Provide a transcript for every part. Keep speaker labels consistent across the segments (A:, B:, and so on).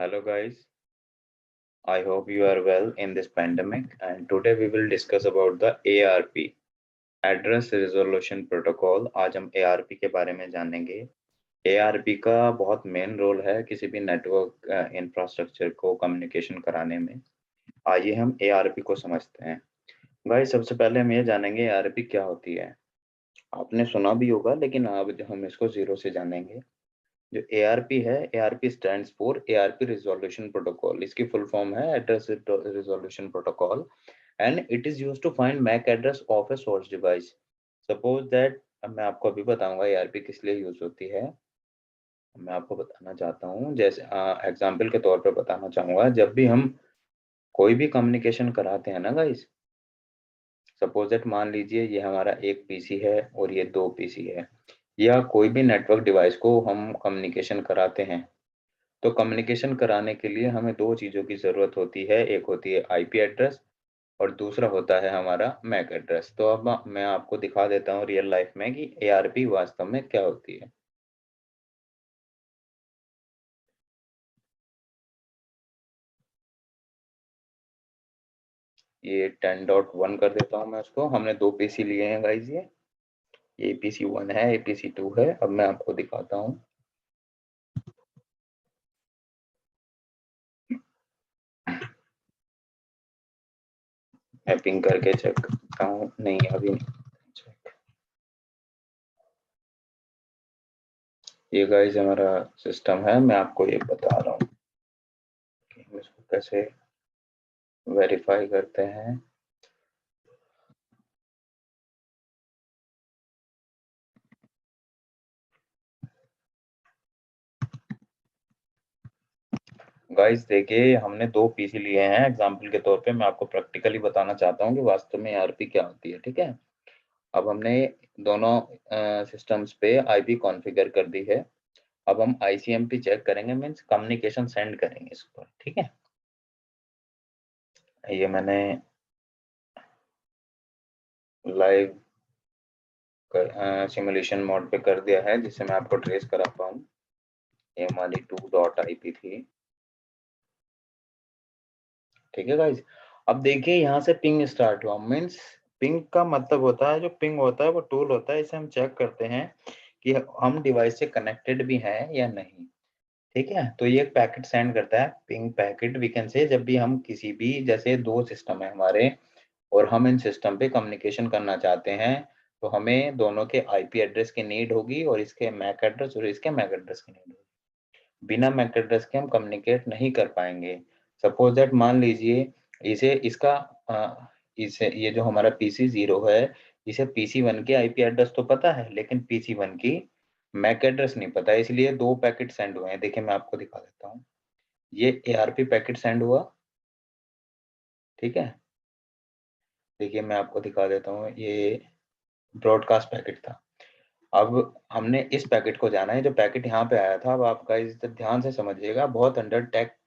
A: Hello guys, I hope you are well in this pandemic and today we will discuss about the ARP Address Resolution Protocol। आज हम ARP के बारे में जानेंगे। ARP का बहुत मेन रोल है किसी भी नेटवर्क इंफ्रास्ट्रक्चर को कम्युनिकेशन कराने में। आइए हम ARP को समझते हैं। गाइस सबसे पहले हम ये जानेंगे ARP क्या होती है। आपने सुना भी होगा लेकिन अब हम इसको जीरो से जानेंगे। जो ARP है, ARP stands for ARP resolution protocol. इसकी फुल फॉर्म है address resolution protocol and it is used to find MAC address of a source device. Suppose that, मैं आपको अभी बताऊंगा ARP किस लिए यूज होती है। मैं आपको बताना चाहता हूँ, जैसे एग्जांपल के तौर पे बताना चाहूंगा। जब भी हम कोई भी कम्युनिकेशन कराते हैं ना गाइस, सपोज दैट मान लीजिए ये हमारा एक पीसी है और ये दो पीसी है, या कोई भी नेटवर्क डिवाइस को हम कम्युनिकेशन कराते हैं, तो कम्युनिकेशन कराने के लिए हमें दो चीज़ों की ज़रूरत होती है। एक होती है आईपी एड्रेस और दूसरा होता है हमारा मैक एड्रेस। तो अब मैं आपको दिखा देता हूँ रियल लाइफ में कि एआरपी वास्तव में क्या होती है। ये 10.1 कर देता हूँ मैं उसको। हमने दो पीसी लिए हैं गाइज, ये पीसी 1 है, ये पीसी 2 है। अब मैं आपको दिखाता हूँ। मैं पिंग करके चेक करता हूँ। नहीं, अभी नहीं check। ये गाइज हमारा सिस्टम है। मैं आपको ये बता रहा हूँ कि हम इसको कैसे वेरीफाई करते हैं। गाइस देखिए, हमने दो पीसी लिए हैं। एग्जांपल के तौर पे मैं आपको प्रैक्टिकली बताना चाहता हूँ कि वास्तव में आरपी क्या होती है। ठीक है, अब हमने दोनों सिस्टम्स पे आईपी कॉन्फ़िगर कर दी है। अब हम आईसीएमपी चेक करेंगे, मींस कम्युनिकेशन सेंड करेंगे इस पर। ठीक है, ये मैंने लाइव सिमुलेशन मोड पे कर दिया है जिससे मैं आपको ट्रेस करा पाऊँ। ये हमारी 2.ip थी। ठीक है गाइस, अब देखिए यहाँ से पिंग स्टार्ट हुआ। मीन्स पिंग का मतलब होता है, जो पिंग होता है वो टूल होता है। इसे हम चेक करते हैं कि हम डिवाइस से कनेक्टेड भी हैं या नहीं। ठीक है, तो ये एक पैकेट सेंड करता है, ping packet we can say. जब भी हम किसी भी, जैसे दो सिस्टम है हमारे और हम इन सिस्टम पे कम्युनिकेशन करना चाहते हैं, तो हमें दोनों के आईपी एड्रेस की नीड होगी और इसके मैक एड्रेस और इसके मैक एड्रेस की नीड होगी। बिना मैक एड्रेस के हम कम्युनिकेट नहीं कर पाएंगे। सपोज दैट मान लीजिए इसे इसका इसे, ये जो हमारा पीसी 0 है, इसे पीसी 1 के आईपी एड्रेस तो पता है लेकिन पीसी 1 की मैक एड्रेस नहीं पता है, इसलिए दो पैकेट सेंड हुए हैं। देखिए मैं आपको दिखा देता हूँ। ये एआरपी पैकेट सेंड हुआ। ठीक है, देखिए मैं आपको दिखा देता हूँ। ये ब्रॉडकास्ट पैकेट था। अब हमने इस पैकेट को जाना है, जो पैकेट यहाँ पे आया था। अब आपका इस ध्यान से समझिएगा, बहुत अंडर टेक,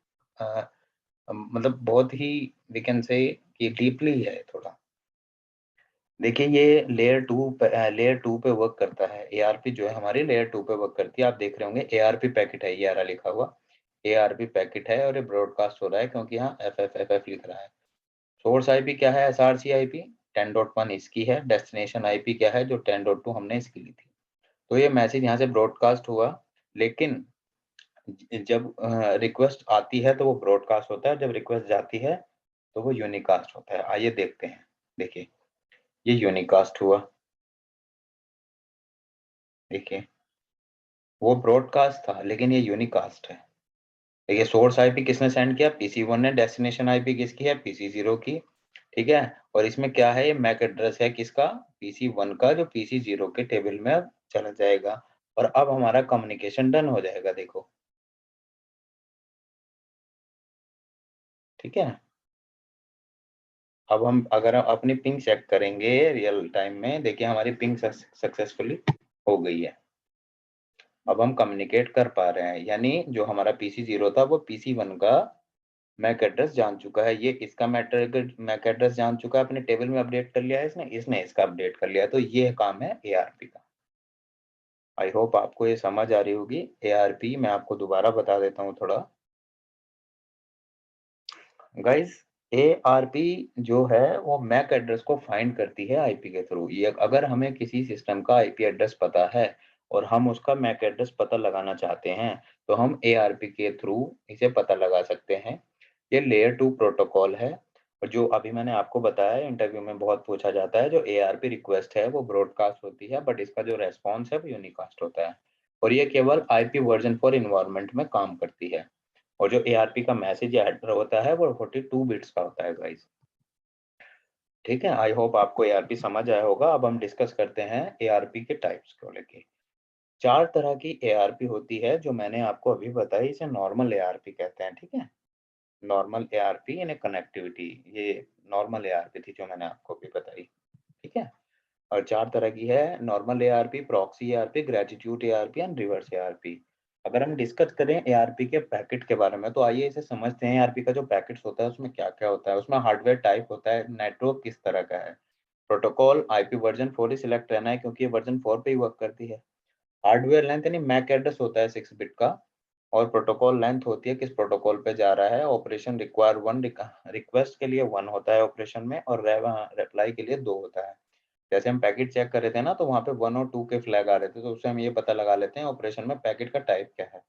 A: मतलब बहुत ही वी कैन से कि डीपली है थोड़ा। देखिए ये लेयर 2 पे वर्क करता है। एआरपी जो है हमारी लेयर 2 पे वर्क करती है। आप देख रहे होंगे एआरपी पैकेट है, ये आरा लिखा हुआ एआरपी पैकेट है और ये ब्रॉडकास्ट हो रहा है क्योंकि यहाँ एफ लिख रहा है। सोर्स आईपी क्या है? एसआरसी आईपी 10.1 इसकी है। डेस्टिनेशन आईपी क्या है? जो 10.2 हमने इसकी ली थी। तो ये मैसेज यहाँ से ब्रॉडकास्ट हुआ, लेकिन जब रिक्वेस्ट आती है तो वो ब्रॉडकास्ट होता है, जब रिक्वेस्ट जाती है तो वो यूनिकास्ट होता है। आइए देखते हैं। देखिए ये यूनिकास्ट हुआ। देखिए वो ब्रॉडकास्ट था लेकिन ये यूनिकास्ट है। देखिए सोर्स आईपी किसने सेंड किया? पीसी 1 ने। डेस्टिनेशन आईपी किसकी है? पीसी 0 की। ठीक है, और इसमें क्या है? ये मैक एड्रेस है किसका? पीसी 1 का, जो पीसी 0 के टेबल में अब चला जाएगा और अब हमारा कम्युनिकेशन डन हो जाएगा। देखो, ठीक है। अब हम अगर अपनी पिंग चेक करेंगे रियल टाइम में, देखिए हमारी पिंग सक्सेसफुली हो गई है। अब हम कम्युनिकेट कर पा रहे हैं, यानी जो हमारा पीसी 0 था वो पीसी 1 का मैक एड्रेस जान चुका है। ये इसका मैक एड्रेस जान चुका है, अपने टेबल में अपडेट कर लिया है इसने, इसने इसका अपडेट कर लिया। तो ये काम है एआरपी का। आई होप आपको ये समझ आ रही होगी। एआरपी मैं आपको दोबारा बता देता हूँ थोड़ा। गाइस ARP जो है वो मैक एड्रेस को फाइंड करती है आईपी के थ्रू। ये अगर हमें किसी सिस्टम का आईपी एड्रेस पता है और हम उसका मैक एड्रेस पता लगाना चाहते हैं तो हम ARP के थ्रू इसे पता लगा सकते हैं। ये लेयर 2 प्रोटोकॉल है और जो अभी मैंने आपको बताया इंटरव्यू में बहुत पूछा जाता है। जो ARP रिक्वेस्ट है वो ब्रॉडकास्ट होती है बट इसका जो रेस्पॉन्स है वो यूनिकास्ट होता है और ये केवल आईपी वर्जन 4 इन्वायरमेंट में काम करती है। और जो ARP का मैसेज या हेडर होता है वो 42 बिट्स का होता है गाइस। ठीक है, आई होप आपको ARP समझ आया होगा। अब हम डिस्कस करते हैं ARP के टाइप्स को लेके। 4 तरह की ARP होती है जो मैंने आपको अभी बताई, इसे नॉर्मल ARP कहते हैं। ठीक है, नॉर्मल ARP यानी कनेक्टिविटी, ये नॉर्मल ARP थी जो मैंने आपको अभी बताई। ठीक है, और 4 तरह की है, normal ARP, proxy ARP, gratitude ARP and reverse ARP। अगर हम डिस्कस करें ARP के पैकेट के बारे में तो आइए इसे समझते हैं। ARP का जो पैकेट्स होता है उसमें क्या-क्या होता है। उसमें हार्डवेयर टाइप होता है, नेटवर्क किस तरह का है, प्रोटोकॉल IP वर्जन 4 ही सिलेक्ट रहना है क्योंकि ये वर्जन 4 पे ही वर्क करती है। हार्डवेयर लेंथ यानी मैक एड्रेस होता है 6 बिट का और प्रोटोकॉल लेंथ होती है किस प्रोटोकॉल पे जा रहा है। ऑपरेशन रिक्वायर 1, रिक्वेस्ट के लिए 1 होता है ऑपरेशन में और रिप्लाई के लिए 2 होता है। जैसे हम पैकेट चेक कर रहे थे ना तो वहाँ पे 1 और 2 के फ्लैग आ रहे थे तो उससे हम ये पता लगा लेते हैं ऑपरेशन में पैकेट का टाइप क्या है।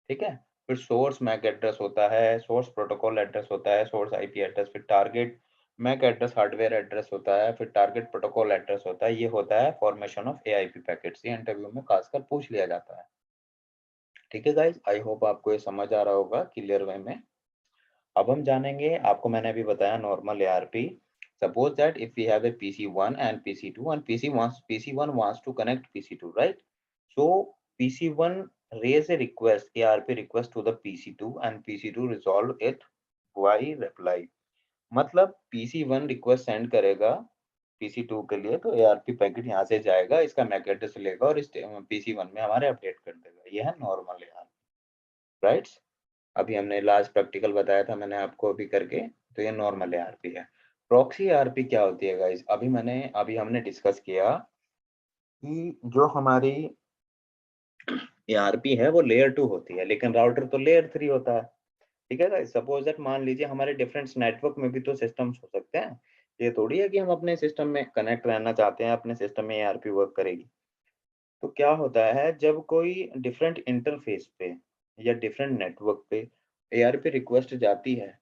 A: ठीक है, फिर सोर्स मैक एड्रेस होता है, सोर्स प्रोटोकॉल एड्रेस होता है, सोर्स आईपी एड्रेस, फिर target MAC address hardware address होता है, फिर टारगेट प्रोटोकॉल एड्रेस होता है। ये होता है फॉर्मेशन ऑफ एआईपी पैकेट्स। ये इंटरव्यू में खासकर पूछ लिया जाता है। ठीक है गाइस, आई होप आपको ये समझ आ रहा होगा क्लियर वे में। अब हम जानेंगे, आपको मैंने अभी बताया normal ARP। Suppose that if we have a PC1 and PC2 and PC1 wants to connect PC2, right? So PC1 raise a request, ARP request to the PC2 and PC2 resolve it by reply। मतलब PC1 request send करेगा PC2 के लिए तो ARP packet यहाँ से जाएगा, इसका Mac address लेगा और इस PC1 में हमारे अपडेट कर देगा। ये है नॉर्मल ARP, राइट। अभी हमने लास्ट प्रैक्टिकल बताया था मैंने आपको अभी करके, तो ये नॉर्मल ARP है। प्रॉक्सी ARP क्या होती है गाइस? अभी हमने डिस्कस किया कि जो हमारी ARP है वो लेयर 2 होती है लेकिन राउटर तो लेयर 3 होता है। ठीक है गाइस, सपोज दैट मान लीजिए हमारे डिफरेंट नेटवर्क में भी तो सिस्टम्स हो सकते हैं। ये थोड़ी है कि हम अपने सिस्टम में कनेक्ट रहना चाहते हैं, अपने सिस्टम में ARP वर्क करेगी। तो क्या होता है जब कोई डिफरेंट इंटरफेस पे या डिफरेंट नेटवर्क पे ARP रिक्वेस्ट जाती है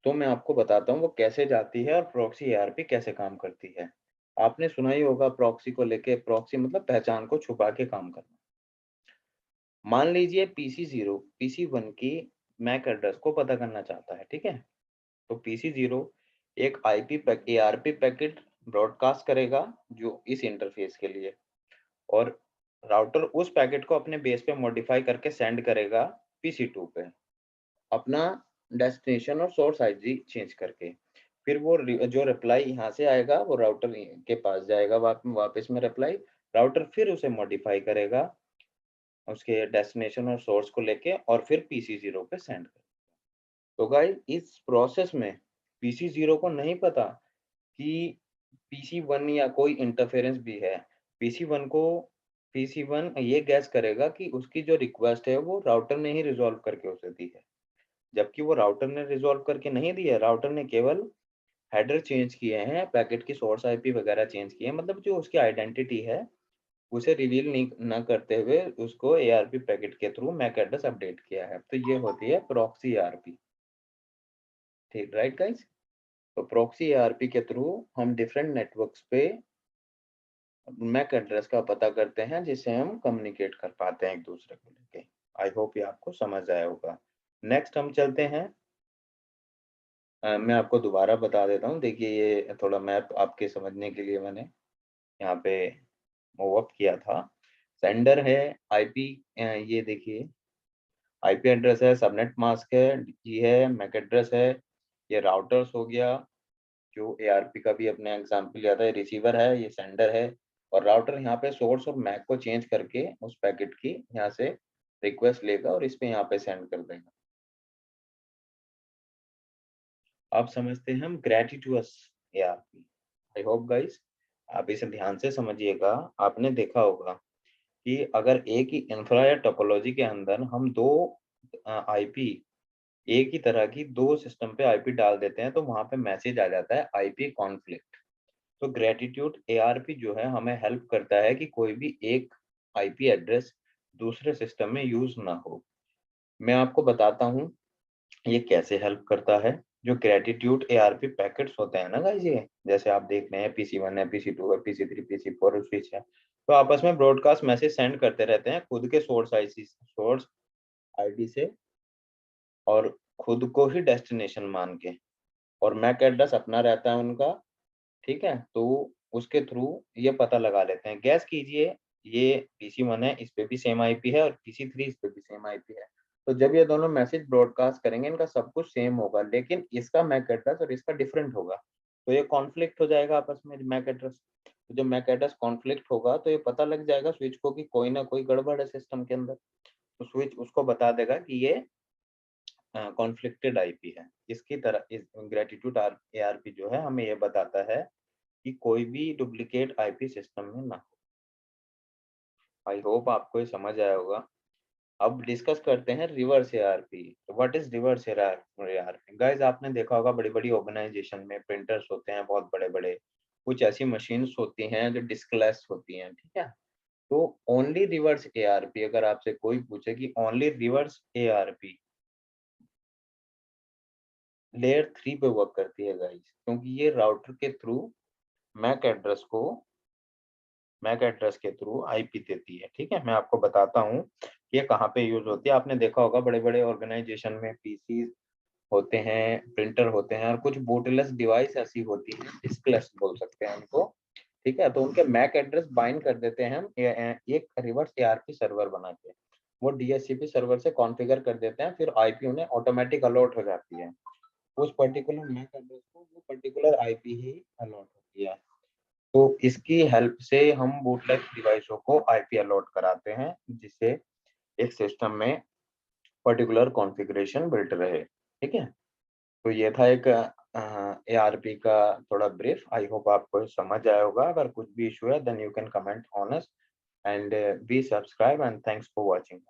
A: तो मैं आपको बताता हूँ वो कैसे जाती है और प्रॉक्सी ARP कैसे काम करती है। आपने सुना ही होगा प्रॉक्सी को लेके, प्रॉक्सी मतलब पहचान को छुपा के काम करना। मान लीजिए PC0 PC1 की मैक एड्रेस को पता करना चाहता है, ठीक है? तो PC0 एक IP pack ARP packet broadcast करेगा जो इस इंटरफेस के लिए, और राउटर उस पैकेट को अपने बेस पे मॉडिफाई करके सेंड करेगा PC2 पे, अपना डेस्टिनेशन और सोर्स आईडी चेंज करके। फिर वो जो रिप्लाई यहाँ से आएगा वो राउटर के पास जाएगा वापस में रिप्लाई। राउटर फिर उसे मॉडिफाई करेगा उसके डेस्टिनेशन और सोर्स को लेके और फिर PC0 पे सेंड करेगा। तो गाइस इस प्रोसेस में PC0 को नहीं पता कि PC1 या कोई इंटरफेरेंस भी है। PC1 को PC1 ये गैस करेगा कि उसकी जो रिक्वेस्ट है वो राउटर ने ही रिज़ॉल्व करके उसे दी है। जबकि वो राउटर ने रिज़ॉल्व करके नहीं दी है, राउटर ने केवल हेडर चेंज किए हैं, पैकेट की सोर्स आईपी वगैरह चेंज किए हैं, मतलब जो उसकी आइडेंटिटी है, उसे रिवील नहीं ना करते हुए उसको ARP पैकेट के थ्रू मैक एड्रेस अपडेट किया है। तो ये होती है प्रॉक्सी ARP। ठीक, राइट गाइस? तो प्रॉक्सी ARP के थ्रू हम डिफरेंट नेटवर्क्स पे मैक एड्रेस का पता करते हैं जिससे हम कम्युनिकेट कर पाते हैं एक दूसरे को लेके। आई होप ये आपको समझ आया होगा। नेक्स्ट हम चलते हैं, मैं आपको दोबारा बता देता हूँ। देखिए ये थोड़ा मैप आपके समझने के लिए मैंने यहाँ पे मूव अप किया था। सेंडर है आईपी, ये देखिए आईपी एड्रेस है, सबनेट मास्क है, डीजी है, मैक एड्रेस है, ये राउटर्स हो गया जो एआरपी का भी अपने एग्जांपल लिया था, ये रिसीवर है, ये सेंडर है, और राउटर यहाँ पे सोर्स और मैक को चेंज करके उस पैकेट की यहाँ से रिक्वेस्ट लेगा और इस पे यहाँ पे सेंड कर देगा। आप समझते हैं हम ग्रेटिट्यूअस एआरपी। आई होप गाइस आप इसे ध्यान से समझिएगा। आपने देखा होगा कि अगर एक ही इंफ्रा या टोपोलॉजी के अंदर हम दो आईपी एक ही तरह की 2 सिस्टम पे आईपी डाल देते हैं तो वहाँ पे मैसेज आ जाता है आईपी कॉन्फ्लिक्ट। तो ग्रैटिट्यूड एआरपी जो है हमें हेल्प करता है कि कोई भी एक आईपी एड्रेस दूसरे सिस्टम में यूज़ ना हो। मैं आपको बताता हूँ ये कैसे हेल्प करता है। जो ग्रैटिट्यूड एआरपी पैकेट्स होते हैं ना गाइस, ये जैसे आप देख रहे हैं पीसी1 है, पीसी2 है, पीसी3, पीसी4 और स्विच है। तो आपस में ब्रॉडकास्ट मैसेज सेंड करते रहते हैं खुद के सोर्स आईडी से और खुद को ही डेस्टिनेशन मान के, और मैक एड्रेस अपना रहता है उनका, ठीक है? तो उसके थ्रू ये पता लगा लेते हैं। गेस कीजिए, ये पीसी1 है, इस पे भी सेम आईपी है, और पीसी3 इस पे भी सेम आईपी है। तो जब ये दोनों मैसेज ब्रॉडकास्ट करेंगे, इनका सब कुछ सेम होगा, लेकिन इसका मैक एड्रेस और इसका डिफरेंट होगा। तो ये कॉन्फ्लिक्ट हो जाएगा आपस में मैक एड्रेस। तो जब मैक एड्रेस कॉन्फ्लिक्ट होगा तो ये पता लग जाएगा स्विच को कि कोई ना कोई गड़बड़ है सिस्टम के अंदर। तो स्विच उसको बता देगा कि ये कॉन्फ्लिक्टेड आईपी है। इसकी तरह इस ग्रैटिट्यूड एआरपी जो है हमें ये बताता है कि कोई भी डुप्लीकेट आईपी सिस्टम में ना हो। आई होप आपको ये समझ आया होगा। अब डिस्कस करते हैं reverse ARP. What is reverse ARP? Guys, आपने देखा होगा बड़ी-बड़ी ऑर्गेनाइजेशन में प्रिंटर्स होते हैं बहुत बड़े-बड़े। कुछ ऐसी मशीन्स होती हैं जो डिस्कलेस होती हैं, ठीक है? तो ओनली रिवर्स एआरपी, अगर आपसे कोई पूछे कि ओनली रिवर्स एआरपी लेयर 3 पे वर्क करती है गाइस, क्योंकि ये राउटर के थ्रू मैक एड्रेस को मैक एड्रेस के थ्रू आईपी देती है, ठीक है? मैं आपको बताता हूँ कि ये कहाँ पे यूज़ होती है। आपने देखा होगा बड़े-बड़े ऑर्गेनाइजेशन में पीसीज़ होते हैं, प्रिंटर होते हैं, और कुछ बूटलेस डिवाइस ऐसी होती हैं, डिस्कलेस बोल सकते हैं उनको, ठीक है? तो उनके मैक एड्रेस बाइंड कर देते हैं हम एक रिवर्स एआरपी सर्वर बना के। वो डीएचसीपी सर्वर से कॉन्फ़िगर कर देते हैं, फिर आईपी उन्हें ऑटोमैटिक अलॉट हो जाती है। उस पर्टिकुलर मैक एड्रेस को वो पर्टिकुलर आईपी ही अलॉट होती है। तो इसकी हेल्प से हम बूटलेग डिवाइसों को आईपी अलॉट कराते हैं, जिससे एक सिस्टम में पर्टिकुलर कॉन्फ़िगरेशन बिल्ट रहे, ठीक है? तो ये था एक एआरपी का थोड़ा ब्रीफ। आई होप आपको ये समझ आया होगा। अगर कुछ भी इश्यू है then you can comment on us, and be subscribe, and thanks for watching.